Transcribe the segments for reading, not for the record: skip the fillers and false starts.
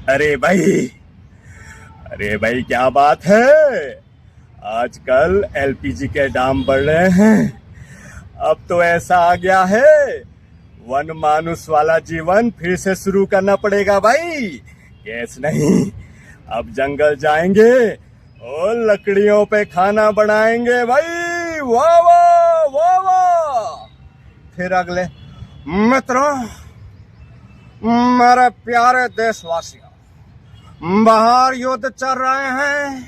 अरे भाई, अरे भाई, क्या बात है। आजकल एलपीजी के दाम बढ़ रहे हैं। अब तो ऐसा आ गया है, वन मानुस वाला जीवन फिर से शुरू करना पड़ेगा भाई। गैस नहीं, अब जंगल जाएंगे और लकड़ियों पे खाना बनाएंगे भाई। वाह वाह वाह वाह। फिर अगले मित्रों, मेरे प्यारे देशवासियों, बाहर युद्ध चल रहे हैं,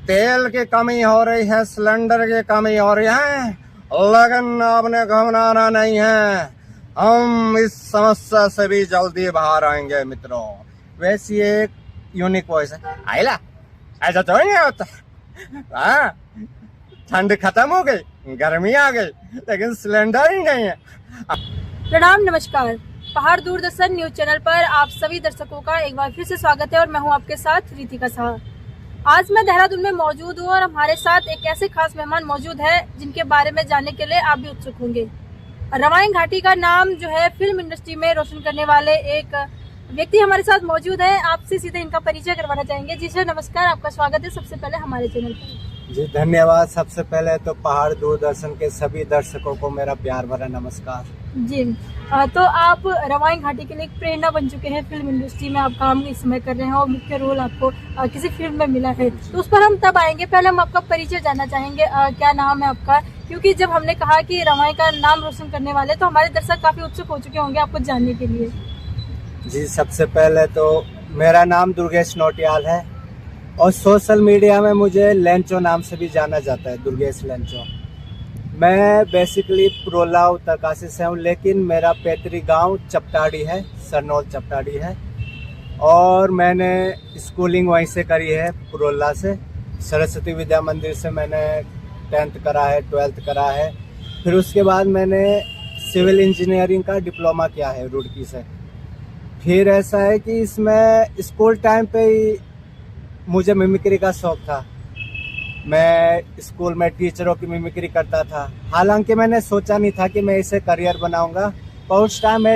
तेल की कमी हो रही है, सिलेंडर की कमी हो रही है, लेकिन आपने घबराना नहीं है। हम इस समस्या से भी जल्दी बाहर आएंगे मित्रों। वैसी एक यूनिक वॉइस है। आइला, ऐसा तो नहीं होता। हाँ, ठंड खत्म हो गई, गर्मी आ गई, लेकिन सिलेंडर ही नहीं है। प्रणाम, नमस्कार। पहाड़ दूरदर्शन न्यूज चैनल पर आप सभी दर्शकों का एक बार फिर से स्वागत है और मैं हूं आपके साथ रितिका शाह। आज मैं देहरादून में मौजूद हूं और हमारे साथ एक ऐसे खास मेहमान मौजूद है जिनके बारे में जानने के लिए आप भी उत्सुक होंगे। रवाइन घाटी का नाम जो है फिल्म इंडस्ट्री में रोशन करने वाले एक व्यक्ति हमारे साथ मौजूद है। आपसे सीधे इनका परिचय करवाना चाहेंगे। जी सर, नमस्कार, आपका स्वागत है सबसे पहले हमारे चैनल पर। जी धन्यवाद। सबसे पहले तो पहाड़ दूरदर्शन के सभी दर्शकों को मेरा प्यार भरा नमस्कार। जी, तो आप रवाइन घाटी के लिए एक प्रेरणा बन चुके हैं। फिल्म इंडस्ट्री में आप काम इस समय कर रहे हैं और मुख्य रोल आपको किसी फिल्म में मिला है, तो उस पर हम तब आएंगे। पहले हम आपका परिचय जानना चाहेंगे, क्या नाम है आपका? क्योंकि जब हमने कहा कि रवाइन का नाम रोशन करने वाले, तो हमारे दर्शक काफी उत्सुक हो चुके होंगे आपको जानने के लिए। जी, सबसे पहले तो मेरा नाम दुर्गेश नोटियाल है और सोशल मीडिया में मुझे लेंचो नाम से भी जाना जाता है, दुर्गेश लेंचो। मैं बेसिकली पुरोला उत्तरकाशी से हूँ, लेकिन मेरा पैतृक गांव चपटाड़ी है, सरनौल चपटाड़ी है, और मैंने स्कूलिंग वहीं से करी है, पुरोला से। सरस्वती विद्या मंदिर से मैंने 10th करा है, 12th करा है। फिर उसके बाद मैंने सिविल इंजीनियरिंग का डिप्लोमा किया है रुड़की से। फिर ऐसा है कि इसमें स्कूल टाइम पे ही मुझे मिमिक्री का शौक था। मैं स्कूल में टीचरों की मिमिक्री करता था। हालांकि मैंने सोचा नहीं था कि मैं इसे करियर बनाऊंगा, पर उस टाइम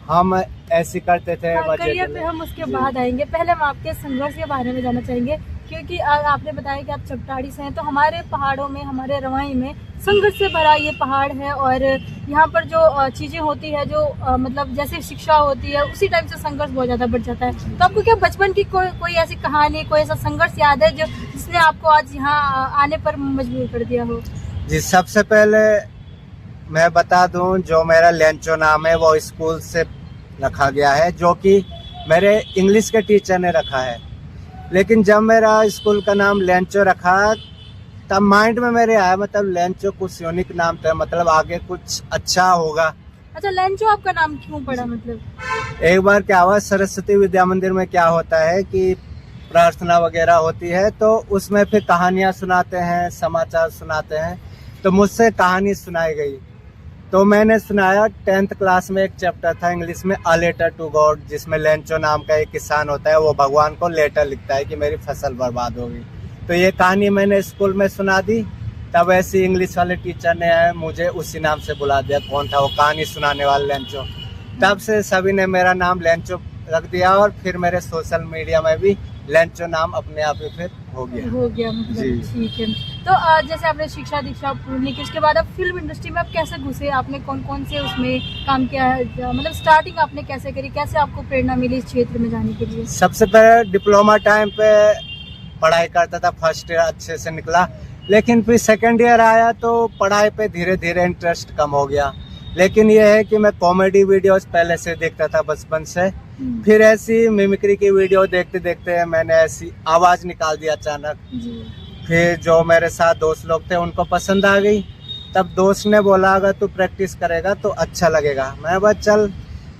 हम ऐसी करते थे। करियर पे हम उसके बाद आएंगे। पहले हम आपके संघर्ष के बारे में जानना चाहेंगे, क्योंकि आपने बताया कि आप चपटाड़ी से हैं, तो हमारे पहाड़ों में, हमारे रवाइन में संघर्ष से भरा ये पहाड़ है और यहाँ पर जो चीज़ें होती है, जो मतलब जैसे शिक्षा होती है, उसी टाइम से संघर्ष बहुत ज़्यादा बढ़ जाता है। तो आपको क्या बचपन की कोई ऐसी कहानी, कोई ऐसा संघर्ष याद है जिसने आपको आज यहाँ आने पर मजबूर कर दिया हो? जी, सबसे पहले मैं बता दूं, जो मेरा लेंचो नाम है वो स्कूल से रखा गया है, जो कि मेरे इंग्लिश के टीचर ने रखा है। लेकिन जब मेरा स्कूल का नाम लेंचो रखा, तब माइंड में मेरे आया, मतलब लेंचो कुछ यूनिक नाम था, मतलब आगे कुछ अच्छा होगा। अच्छा, लेंचो आपका नाम क्यों पड़ा? मतलब एक बार क्या हुआ, सरस्वती विद्या मंदिर में क्या होता है कि प्रार्थना वगैरह होती है, तो उसमें फिर कहानियां सुनाते हैं, समाचार सुनाते हैं। तो मुझसे कहानी सुनाई गई, तो मैंने सुनाया। 10th क्लास में एक चैप्टर था इंग्लिश में, अ लेटर टू गॉड, जिसमें लेंचो नाम का एक किसान होता है, वो भगवान को लेटर लिखता है कि मेरी फसल बर्बाद होगी। तो ये कहानी मैंने स्कूल में सुना दी। तब ऐसे इंग्लिश वाले टीचर ने मुझे उसी नाम से बुला दिया। कौन था वो कहानी सुनाने वाला? लेंचो। तब से सभी ने मेरा नाम लेंचो रख दिया और फिर मेरे सोशल मीडिया में भी लेंचो नाम अपने आप ही फिर हो गया मतलब। ठीक है, तो जैसे आपने शिक्षा दीक्षा पूर्ण की, उसके बाद अब फिल्म इंडस्ट्री में आप कैसे घुसे? आपने कौन कौन से उसमें काम किया है? मतलब स्टार्टिंग आपने कैसे करी? कैसे आपको प्रेरणा मिली इस क्षेत्र में जाने के लिए? सबसे पहले डिप्लोमा टाइम पे पढ़ाई करता था, फर्स्ट ईयर अच्छे से निकला, लेकिन फिर सेकंड ईयर आया तो पढ़ाई पे धीरे धीरे इंटरेस्ट कम हो गया। लेकिन ये है कि मैं कॉमेडी वीडियोस पहले से देखता था बचपन से। फिर ऐसी मिमिक्री की वीडियो देखते देखते मैंने ऐसी आवाज निकाल दी अचानक। फिर जो मेरे साथ दोस्त लोग थे उनको पसंद आ गई। तब दोस्त ने बोला, अगर तू प्रैक्टिस करेगा तो अच्छा लगेगा। मैं बस चल।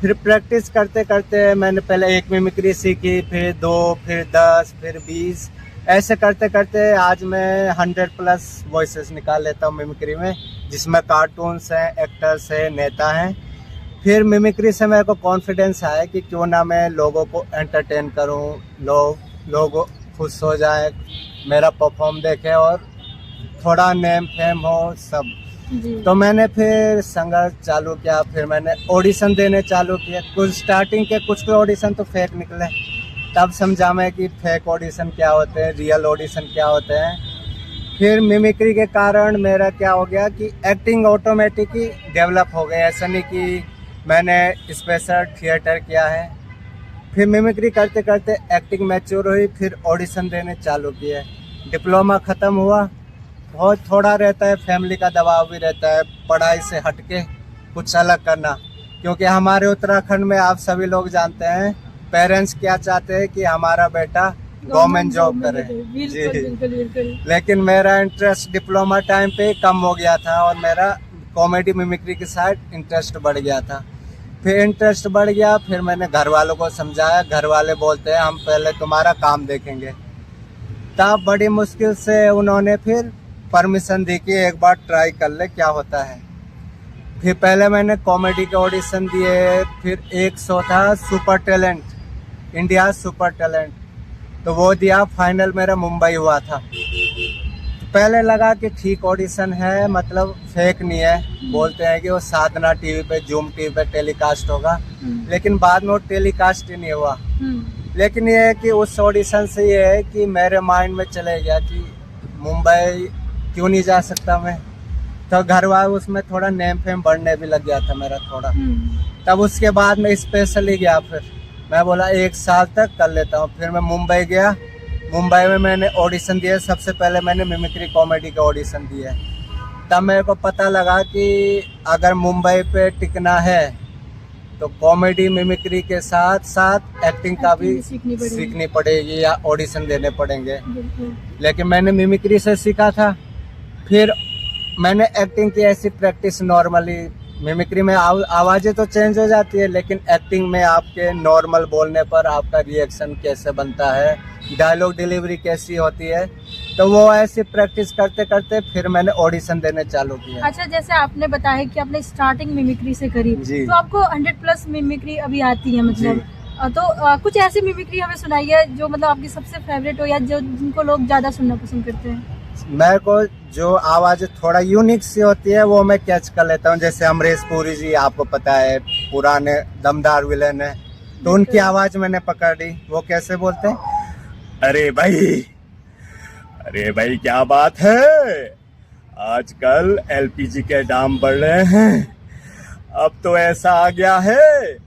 फिर प्रैक्टिस करते करते मैंने पहले एक मिमिक्री सीखी, फिर 2, फिर 10, फिर 20, ऐसे करते करते आज मैं 100+ वॉइसेस निकाल लेता हूँ मिमिक्री में, जिसमें कार्टून्स हैं, एक्टर्स हैं, नेता हैं। फिर मिमिक्री से मेरे को कॉन्फिडेंस आया कि क्यों ना मैं लोगों को एंटरटेन करूँ, लोग खुश हो जाए, मेरा परफॉर्म देखें और थोड़ा नेम फेम हो सब। जी। तो मैंने फिर संघर्ष चालू किया, फिर मैंने ऑडिशन देने चालू किए। कुछ स्टार्टिंग के कुछ ऑडिशन तो फेक निकले, तब समझा मैं कि फेक ऑडिशन क्या होते हैं, रियल ऑडिशन क्या होते हैं। फिर मिमिक्री के कारण मेरा क्या हो गया कि एक्टिंग ऑटोमेटिक ही डेवलप हो गई। ऐसा नहीं कि मैंने स्पेशल थिएटर किया है। फिर मिमिक्री करते करते एक्टिंग मैच्योर हुई, फिर ऑडिशन देने चालू किए। डिप्लोमा ख़त्म हुआ। बहुत थोड़ा रहता है, फैमिली का दबाव भी रहता है, पढ़ाई से हटके कुछ अलग करना, क्योंकि हमारे उत्तराखंड में आप सभी लोग जानते हैं पेरेंट्स क्या चाहते हैं कि हमारा बेटा गवर्नमेंट जॉब करे। जी, बिल्कुल। लेकिन मेरा इंटरेस्ट डिप्लोमा टाइम पे कम हो गया था और मेरा कॉमेडी मिमिक्री के साथ इंटरेस्ट बढ़ गया था। फिर इंटरेस्ट बढ़ गया, फिर मैंने घर वालों को समझाया। घर वाले बोलते हैं हम पहले तुम्हारा काम देखेंगे। तब बड़ी मुश्किल से उन्होंने फिर परमिशन दी कि एक बार ट्राई कर ले क्या होता है। फिर पहले मैंने कॉमेडी के ऑडिशन दिए, फिर एक शो था super talent, India super talent, तो वो दिया। फाइनल मेरा मुंबई हुआ था। पहले लगा कि ठीक ऑडिशन है, मतलब फेक नहीं है। बोलते हैं कि वो साधना टीवी पे, जूम टीवी पे टेलीकास्ट होगा, लेकिन बाद में वो टेलीकास्ट ही नहीं हुआ। लेकिन ये है कि उस ऑडिशन से ये है कि मेरे माइंड में चले गया कि मुंबई क्यों नहीं जा सकता मैं। तो घर वाले उसमें थोड़ा नेम फेम बढ़ने भी लग गया था मेरा थोड़ा। तब उसके बाद मैं स्पेशली गया। फिर मैं बोला 1 साल तक कर लेता हूँ। फिर मैं मुंबई गया। मुंबई में मैंने ऑडिशन दिए। सबसे पहले मैंने मिमिक्री कॉमेडी का ऑडिशन दिया। तब मेरे को पता लगा कि अगर मुंबई पे टिकना है तो कॉमेडी मिमिक्री के साथ साथ एक्टिंग का भी सीखनी पड़ेगी या ऑडिशन देने पड़ेंगे। लेकिन मैंने मिमिक्री से सीखा था। फिर मैंने एक्टिंग की ऐसी प्रैक्टिस नॉर्मली। मिमिक्री में आवाज़ें तो चेंज हो जाती है, लेकिन एक्टिंग में आपके नॉर्मल बोलने पर आपका रिएक्शन कैसे बनता है, डायलॉग डिलीवरी कैसी होती है, तो वो ऐसी प्रैक्टिस करते करते फिर मैंने ऑडिशन देने चालू किया। अच्छा, जैसे आपने बताया कि आपने स्टार्टिंग मिमिक्री से करी, तो आपको 100+ मिमिक्री अभी आती है, मतलब तो कुछ ऐसी मिमिक्री हमें सुनाइए जो मतलब आपकी सबसे फेवरेट हो या जो जिनको लोग ज्यादा सुनना पसंद करते हैं। मेरे को जो आवाज़ थोड़ा यूनिक सी होती है वो मैं कैच कर लेता हूँ। जैसे अमरीश पुरी जी, आपको पता है पुराने दमदार विलेन है, तो उनकी आवाज़ मैंने पकड़ ली। वो कैसे बोलते हैं, अरे भाई क्या बात है, आजकल एलपीजी के दाम बढ़ रहे हैं। अब तो ऐसा आ गया है,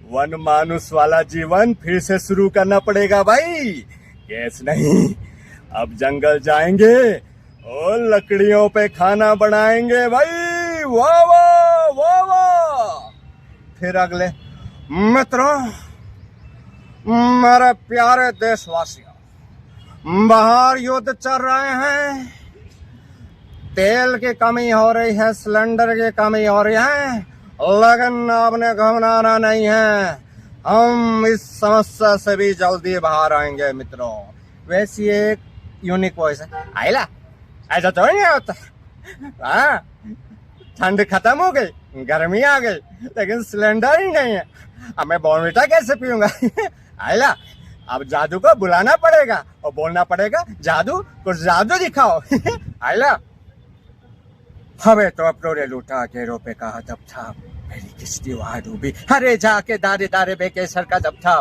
वन मानुस वाला जीवन फिर से शुरू करना पड़ेगा भाई। गैस नहीं, अब जंगल जाएंगे और लकड़ियों पे खाना बनाएंगे भाई। वाह वाह वाह वाह। फिर अगले, मित्रों, मेरे प्यारे देशवासियों, बाहर युद्ध चल रहे हैं, तेल की कमी हो रही है, सिलेंडर की कमी हो रही है, लेकिन आपने घबराना नहीं है, हम इस समस्या से भी जल्दी बाहर आएंगे मित्रों। वैसी एक यूनिक वॉइस है। आइला, ऐसा तो नहीं होता। हाँ, ठंड खत्म हो गई, गर्मी आ गई, लेकिन सिलेंडर ही नहीं है, अब मैं बॉर्नविटा कैसे पीऊंगा। आइला, अब जादू को बुलाना पड़ेगा और बोलना पड़ेगा, जादू कुछ जादू दिखाओ। आइला, हमें तो अपनों ने लूटा के रोपे कहा जब था, मेरी किस्ती वहां डूबी, हरे जाके दारे दारे बेकेसर का जब था,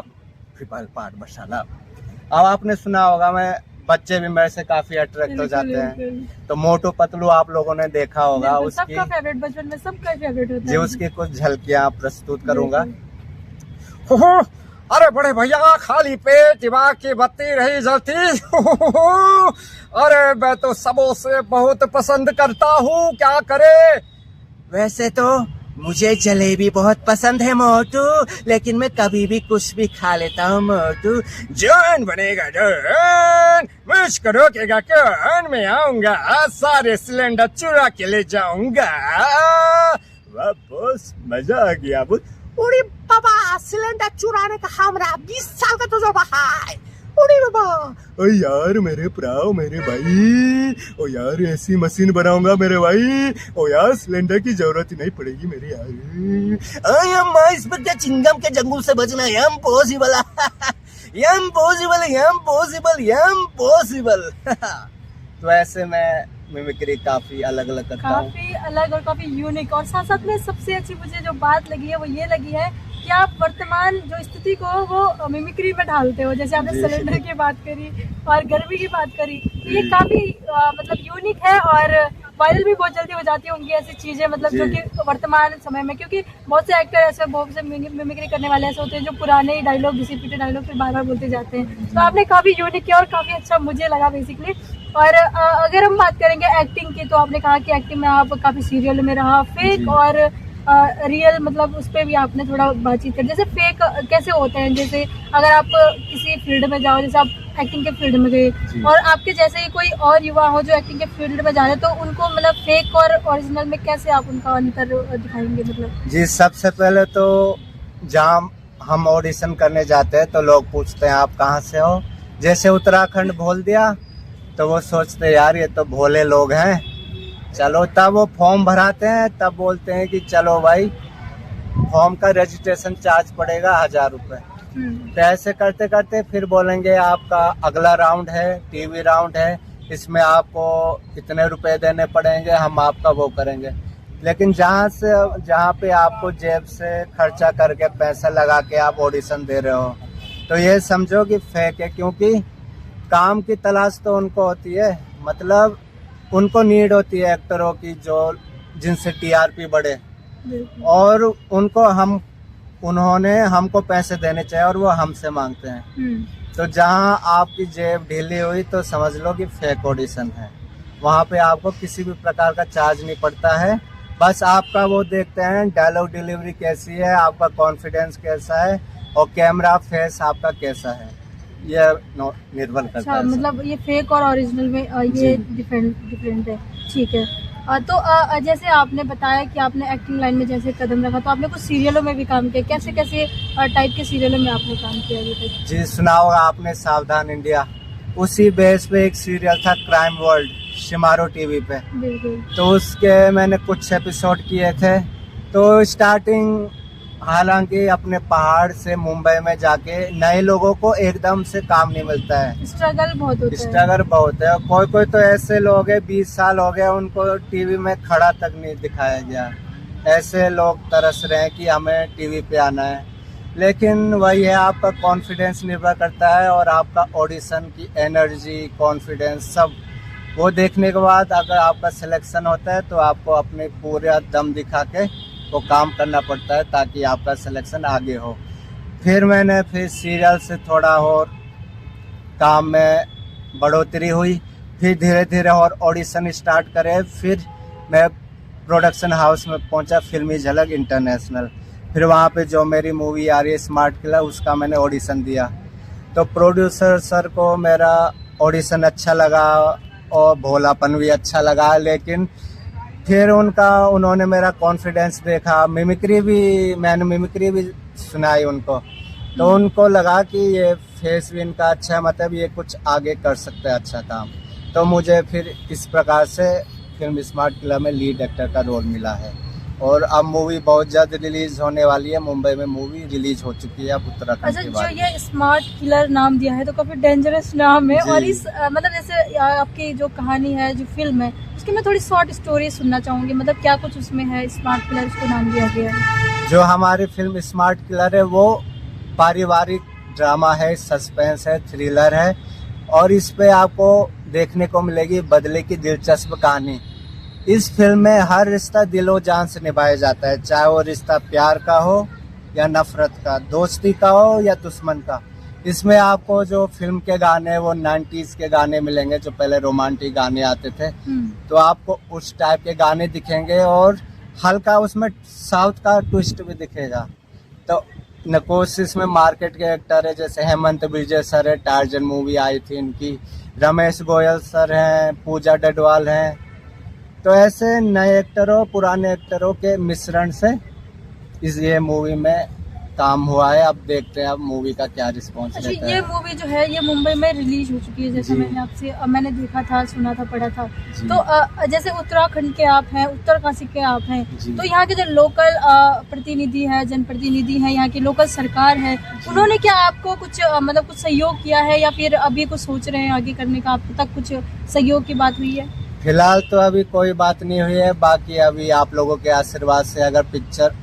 फिर पाट मसाला। अब आपने सुना होगा, मैं बच्चे भी मेरे से काफी अट्रैक्ट हो जाते हैं, तो मोटू पतलू आप लोगों ने देखा होगा। उसकी सबका फेवरेट, बचपन में सबका फेवरेट होता है जी। उसकी कुछ झलकियां प्रस्तुत करूंगा। अरे बड़े भैया, खाली पेट दिमाग की बत्ती रही जलती। अरे मैं तो सबों से बहुत पसंद करता हूँ, क्या करे। वैसे तो मुझे जलेबी बहुत पसंद है मोटू, लेकिन मैं कभी भी कुछ भी खा लेता हूँ मोटू। जान बनेगा जान, मुझको रोकेगा कौन, मैं आऊंगा सारे सिलेंडर चुरा के ले जाऊंगा। वाह बॉस, मजा आ गया। अरे बाबा, सिलेंडर चुराने का हमारा 20 साल का तजुर्बा है। अरे बाबा, ओ यार मेरे प्राव, मेरे भाई, ओ यार ऐसी मशीन बनाऊंगा मेरे भाई, ओ यार सिलेंडर की जरूरत ही नहीं पड़ेगी मेरे यार। इसमें क्या चिंगम के जंगल से बचना इम्पॉसिबल। इम्पॉसिबल। तो ऐसे मैं मिमिक्री काफी अलग अलग करता हूँ। काफी अलग और काफी यूनिक, और साथ साथ में सबसे अच्छी मुझे जो बात लगी है वो ये लगी है कि आप वर्तमान जो स्थिति को वो मिमिक्री में ढालते हो। जैसे आपने जी। सिलेंडर की बात करी और गर्मी की बात करी, तो ये काफी मतलब यूनिक है और वायरल भी बहुत जल्दी हो जाती होंगी ऐसी चीजें, मतलब जी। जो कि वर्तमान समय में, क्योंकि बहुत से एक्टर ऐसे बहुत से मिमिक्री करने वाले ऐसे होते हैं जो पुराने ही डायलॉग, घिसे पीटे डायलॉग फिर बार बार बोलते जाते हैं। तो आपने काफी यूनिक किया और काफी अच्छा मुझे लगा बेसिकली। और अगर हम बात करेंगे एक्टिंग की, तो आपने कहा कि एक्टिंग में आप काफी सीरियल में रहा, फेक जी। और रियल, मतलब उस पर भी आपने थोड़ा बातचीत कर। जैसे फेक कैसे होते हैं, जैसे अगर आप किसी फील्ड में जाओ, जैसे आप एक्टिंग के फील्ड में गए जी। और आपके जैसे ही कोई और युवा हो जो एक्टिंग के फील्ड में जा रहे हैं, तो उनको मतलब फेक और ओरिजिनल में कैसे आप उनका अंतर दिखाएंगे मतलब? जी, सबसे पहले तो जहाँ हम ऑडिशन करने जाते हैं तो लोग पूछते हैं आप कहाँ से हो। जैसे उत्तराखंड बोल दिया तो वो सोचते यार ये तो भोले लोग हैं, चलो। तब वो फॉर्म भराते हैं, तब बोलते हैं कि चलो भाई फॉर्म का रजिस्ट्रेशन चार्ज पड़ेगा 1000 रुपये। तो ऐसे करते करते फिर बोलेंगे आपका अगला राउंड है, टीवी राउंड है, इसमें आपको इतने रुपए देने पड़ेंगे, हम आपका वो करेंगे। लेकिन जहाँ पे आपको जेब से खर्चा करके पैसा लगा के आप ऑडिशन दे रहे हो, तो ये समझो कि फेक है। क्योंकि काम की तलाश तो उनको होती है, मतलब उनको नीड होती है एक्टरों की जो जिनसे टीआरपी बढ़े, और उन्होंने हमको पैसे देने चाहिए और वो हमसे मांगते हैं। तो जहाँ आपकी जेब ढीली हुई तो समझ लो कि फेक ऑडिशन है। वहाँ पे आपको किसी भी प्रकार का चार्ज नहीं पड़ता है, बस आपका वो देखते हैं डायलॉग डिलीवरी कैसी है, आपका कॉन्फिडेंस कैसा है और कैमरा फेस आपका कैसा है, ये निर्भर करता अच्छा, है। मतलब ये फेक और ओरिजिनल में ये डिफरेंट है, ठीक है। तो जैसे आपने बताया कि आपने एक्टिंग लाइन में जैसे कदम रखा, तो आपने कुछ सीरियलों में भी काम किया। कैसे कैसे टाइप के सीरियलों में आपने काम किया अभी तक? जी, सुना होगा आपने सावधान इंडिया, उसी बेस पे एक सीरियल था क्राइम वर्ल्ड, शिमारो टीवी पे। बिल्कुल। तो उसके मैंने कुछ एपिसोड किए थे। तो स्टार्टिंग हालांकि अपने पहाड़ से मुंबई में जाके नए लोगों को एकदम से काम नहीं मिलता है, स्ट्रगल बहुत होता है। स्ट्रगल बहुत है। कोई कोई तो ऐसे लोग हैं 20 साल हो गए उनको टीवी में खड़ा तक नहीं दिखाया गया। ऐसे लोग तरस रहे हैं कि हमें टीवी पे आना है। लेकिन वही है, आपका कॉन्फिडेंस निर्भर करता है और आपका ऑडिशन की एनर्जी, कॉन्फिडेंस सब वो देखने के बाद अगर आपका सिलेक्शन होता है तो आपको अपने पूरा दम दिखा के वो काम करना पड़ता है ताकि आपका सिलेक्शन आगे हो। फिर मैंने सीरियल से थोड़ा और काम में बढ़ोतरी हुई, फिर धीरे धीरे और ऑडिशन स्टार्ट करे। फिर मैं प्रोडक्शन हाउस में पहुंचा, फिल्मी झलक इंटरनेशनल। फिर वहाँ पे जो मेरी मूवी आ रही है स्मार्ट किलर, उसका मैंने ऑडिशन दिया। तो प्रोड्यूसर सर को मेरा ऑडिशन अच्छा लगा और भोलापन भी अच्छा लगा। लेकिन फिर उन्होंने मेरा कॉन्फिडेंस देखा, मैंने मिमिक्री भी सुनाई उनको, तो उनको लगा कि ये फेस भी इनका अच्छा है, मतलब ये कुछ आगे कर सकते हैं अच्छा काम। तो मुझे फिर इस प्रकार से फिल्म स्मार्ट किलर में लीड एक्टर का रोल मिला है। और अब मूवी बहुत जल्द रिलीज होने वाली है। मुंबई में मूवी रिलीज हो चुकी है अब उत्तराखंड अच्छा, के जो बाद। ये स्मार्ट किलर नाम दिया है तो काफी डेंजरस नाम है। जी। और इस मतलब जैसे आपकी जो कहानी है, जो फिल्म है, उसकी मैं थोड़ी शॉर्ट स्टोरी सुनना चाहूंगी। मतलब क्या कुछ उसमें है, स्मार्ट किलर उसको नाम दिया गया है? जो हमारी फिल्म स्मार्ट किलर है वो पारिवारिक ड्रामा है, सस्पेंस है, थ्रिलर है। और इस पे आपको देखने को मिलेगी बदले की दिलचस्प कहानी। इस फिल्म में हर रिश्ता दिलो जान से निभाया जाता है, चाहे वो रिश्ता प्यार का हो या नफरत का, दोस्ती का हो या दुश्मन का। इसमें आपको जो फिल्म के गाने वो 90s के गाने मिलेंगे, जो पहले रोमांटिक गाने आते थे, तो आपको उस टाइप के गाने दिखेंगे और हल्का उसमें साउथ का ट्विस्ट भी दिखेगा। तो नकोश इसमें मार्केट के एक्टर है, जैसे हेमंत विजय सर है, टार्जन मूवी आई थी इनकी, रमेश गोयल सर हैं, पूजा डडवाल हैं। तो ऐसे नए एक्टरों पुराने एक्टरों के मिश्रण से ये मूवी में काम हुआ है। अब देखते हैं अब मूवी का क्या रिस्पॉन्स अच्छा, रहता ये है। मूवी जो है ये मुंबई में रिलीज हो चुकी है, जैसे जी। मैंने देखा था, सुना था, पढ़ा था। जी। तो जैसे उत्तराखंड के आप हैं, उत्तरकाशी के आप हैं, जी। तो यहाँ के जो लोकल प्रतिनिधि है, जनप्रतिनिधि है, यहाँ की लोकल सरकार है, उन्होंने क्या आपको कुछ मतलब कुछ सहयोग किया है या फिर अभी कुछ सोच रहे हैं आगे करने का? आप तक कुछ सहयोग की बात हुई है? फिलहाल तो अभी कोई बात नहीं हुई है, बाकी अभी आप लोगों के आशीर्वाद से अगर पिक्चर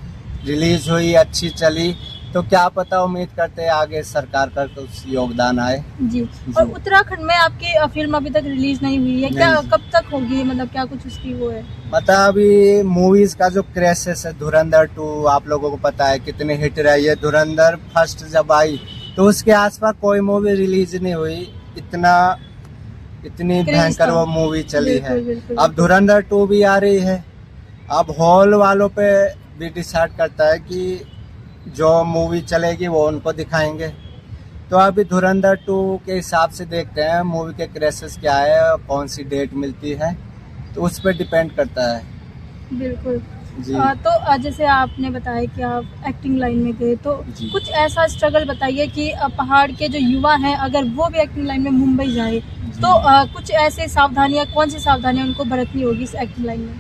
रिलीज हुई, अच्छी चली, तो क्या पता, उम्मीद करते हैं आगे सरकार का कुछ योगदान आए। जी। और उत्तराखंड में आपकी फिल्म अभी तक रिलीज नहीं हुई है क्या? नहीं। कब तक होगी, मतलब क्या कुछ उसकी वो है? पता अभी मूवीज का जो क्रेसेस है, धुरंधर 2 आप लोगों को पता है कितनी हिट रही है। धुरंधर फर्स्ट जब आई तो उसके आसपास कोई मूवी रिलीज नहीं हुई, इतनी क्रेज भयंकर था। वो मूवी चली है। बिल्कुल, बिल्कुल। अब धुरंधर 2 भी आ रही है। अब हॉल वालों पे भी डिसाइड करता है कि जो मूवी चलेगी वो उनको दिखाएंगे। तो अभी धुरंधर 2 के हिसाब से देखते हैं मूवी के क्रेसेस क्या है और कौन सी डेट मिलती है, तो उस पर डिपेंड करता है। बिल्कुल। जी। तो जैसे आपने बताया कि आप एक्टिंग लाइन में गए, तो जी। कुछ ऐसा स्ट्रगल बताइए कि पहाड़ के जो युवा हैं अगर वो भी एक्टिंग लाइन में मुंबई जाए तो कुछ ऐसे सावधानियां, कौन सी सावधानियां उनको बरतनी होगी इस एक्टिंग लाइन में?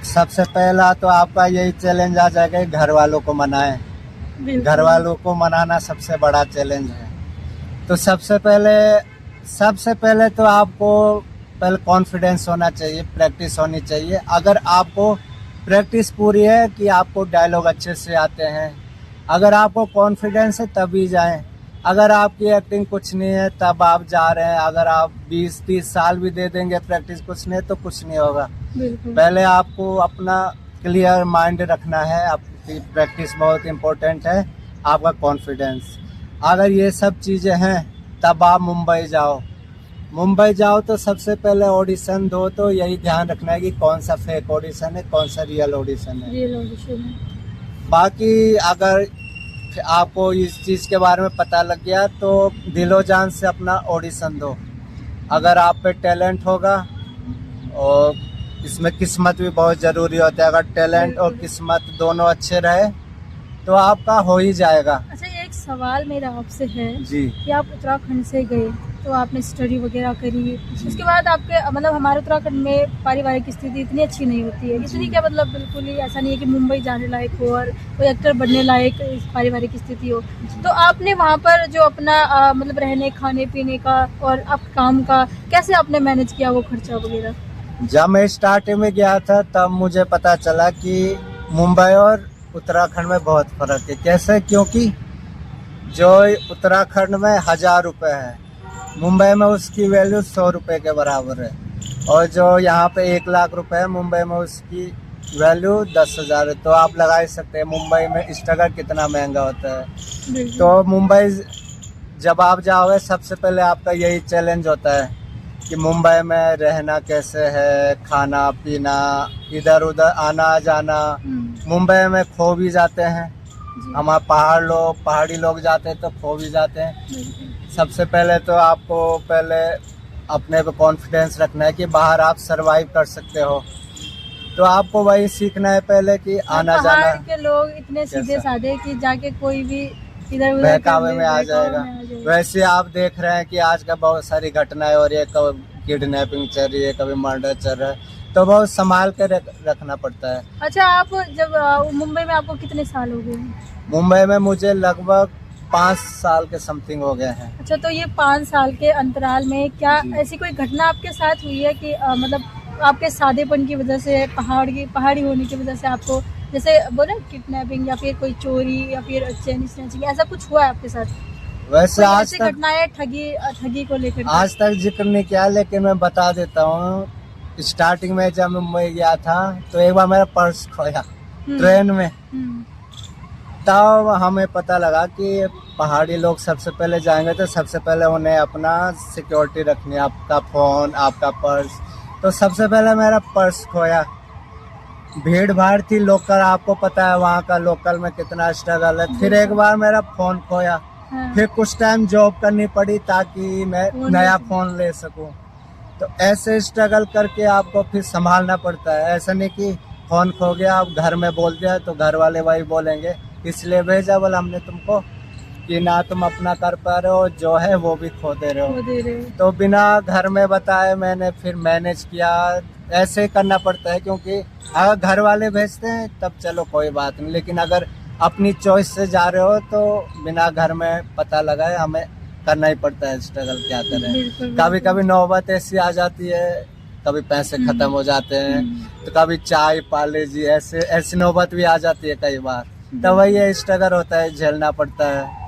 सबसे पहला तो आपका यही चैलेंज आ जाएगा, घर वालों को मनाएं। बिल्कुल। घर वालों को मनाना सबसे बड़ा चैलेंज है। तो सबसे पहले तो आपको पहले कॉन्फिडेंस होना चाहिए, प्रैक्टिस होनी चाहिए। अगर आपको प्रैक्टिस पूरी है कि आपको डायलॉग अच्छे से आते हैं, अगर आपको कॉन्फिडेंस है तभी जाएं। अगर आपकी एक्टिंग कुछ नहीं है तब आप जा रहे हैं, अगर आप 20-30 साल भी दे देंगे प्रैक्टिस कुछ नहीं तो कुछ नहीं होगा। बिल्कुल। पहले आपको अपना क्लियर माइंड रखना है, आपकी प्रैक्टिस बहुत इम्पोर्टेंट है, आपका कॉन्फिडेंस। अगर ये सब चीज़ें हैं तब आप मुंबई जाओ तो सबसे पहले ऑडिशन दो, तो यही ध्यान रखना है कि कौन सा फेक ऑडिशन है, कौन सा रियल ऑडिशन है। रियल ऑडिशन है। बाकी अगर आपको इस चीज़ के बारे में पता लग गया तो दिलो जान से अपना ऑडिशन दो। अगर आप पे टैलेंट होगा, और इसमें किस्मत भी बहुत ज़रूरी होता है, अगर टैलेंट और किस्मत दोनों अच्छे रहे तो आपका हो ही जाएगा। अच्छा, एक सवाल मेरा आपसे है जी। कि आप उत्तराखंड से गए तो आपने स्टडी वगैरह करी, उसके बाद आपके मतलब हमारे उत्तराखंड में पारिवारिक स्थिति इतनी अच्छी नहीं होती है, इतनी क्या मतलब बिल्कुल ही ऐसा नहीं है कि मुंबई जाने लायक हो और कोई एक्टर बनने लायक पारिवारिक स्थिति हो। तो आपने वहाँ पर जो अपना मतलब रहने खाने पीने का और आप काम का कैसे आपने मैनेज किया, वो खर्चा वगैरह? जब मैं स्टार्टिंग में गया था तब मुझे पता चला कि मुंबई और उत्तराखंड में बहुत फर्क है। कैसे? क्योंकि जो उत्तराखंड में 1000 रुपये है, मुंबई में उसकी वैल्यू 100 रुपये के बराबर है। और जो यहाँ पे 1 लाख रुपए है, मुंबई में उसकी वैल्यू 10,000 है। तो आप लगा ही सकते हैं मुंबई में स्ट्रगल कितना महंगा होता है। तो मुंबई जब आप जाओगे सबसे पहले आपका यही चैलेंज होता है कि मुंबई में रहना कैसे है, खाना पीना, इधर उधर आना जाना। मुंबई में खो भी जाते हैं, हमारे पहाड़ी लोग जाते हैं तो खो भी जाते हैं। सबसे पहले तो आपको पहले अपने पे कॉन्फिडेंस रखना है कि बाहर आप सरवाइव कर सकते हो। तो आपको वही सीखना है पहले कि आना जाना। पहाड़ के लोग इतने सीधे साधे कि जाके कोई भी इधर उधर बहकावे में आ जाएगा। वैसे आप देख रहे हैं कि आज का बहुत सारी घटनाएं हो रही है, कभी किडनैपिंग चल रही है, कभी मर्डर चल रहा है, तो बहुत संभाल कर रखना पड़ता है। अच्छा, आप जब मुंबई में आपको कितने साल हो गए? मुंबई में मुझे लगभग 5 साल के समथिंग हो गए हैं। अच्छा, तो ये 5 साल के अंतराल में क्या ऐसी कोई घटना आपके साथ हुई है कि मतलब आपके सादेपन की वजह से, पहाड़ी होने की वजह से आपको, जैसे बोले किडनैपिंग या फिर कोई चोरी या फिर चेन स्नैचिंग, ऐसा कुछ हुआ है आपके साथ? वैसे आज तक घटनाएं ठगी को लेकर आज तक जिक्र नहीं किया, लेकिन मैं बता देता हूँ। स्टार्टिंग में जब मुंबई गया था तो एक बार मेरा पर्स खोया ट्रेन में। तब हमें पता लगा कि पहाड़ी लोग सबसे पहले जाएंगे तो सबसे पहले उन्हें अपना सिक्योरिटी रखनी है, आपका फ़ोन, आपका पर्स। तो सबसे पहले मेरा पर्स खोया। भीड़ भाड़ थी, लोकल, आपको पता है वहाँ का लोकल में कितना स्ट्रगल है। फिर एक बार मेरा फ़ोन खोया। फिर कुछ टाइम जॉब करनी पड़ी ताकि मैं नया फ़ोन ले सकूं। तो ऐसे स्ट्रगल करके आपको फिर संभालना पड़ता है। ऐसा नहीं कि फ़ोन खो गया, आप घर में बोल दिया तो घर वाले वही बोलेंगे इसलिए भेजा बोला हमने तुमको कि ना तुम अपना कर पा रहे हो, जो है वो भी खो दे रहे हो। तो बिना घर में बताए मैंने फिर मैनेज किया। ऐसे ही करना पड़ता है, क्योंकि अगर घर वाले भेजते हैं तब चलो कोई बात नहीं, लेकिन अगर अपनी चॉइस से जा रहे हो तो बिना घर में पता लगाए हमें करना ही पड़ता है स्ट्रगल। क्या करें, कभी कभी नौबत ऐसी आ जाती है, कभी पैसे खत्म हो जाते हैं, तो कभी चाय पा लीजिए, ऐसी नौबत भी आ जाती है कई बार। तो वही है, स्ट्रगल होता है, झेलना पड़ता है।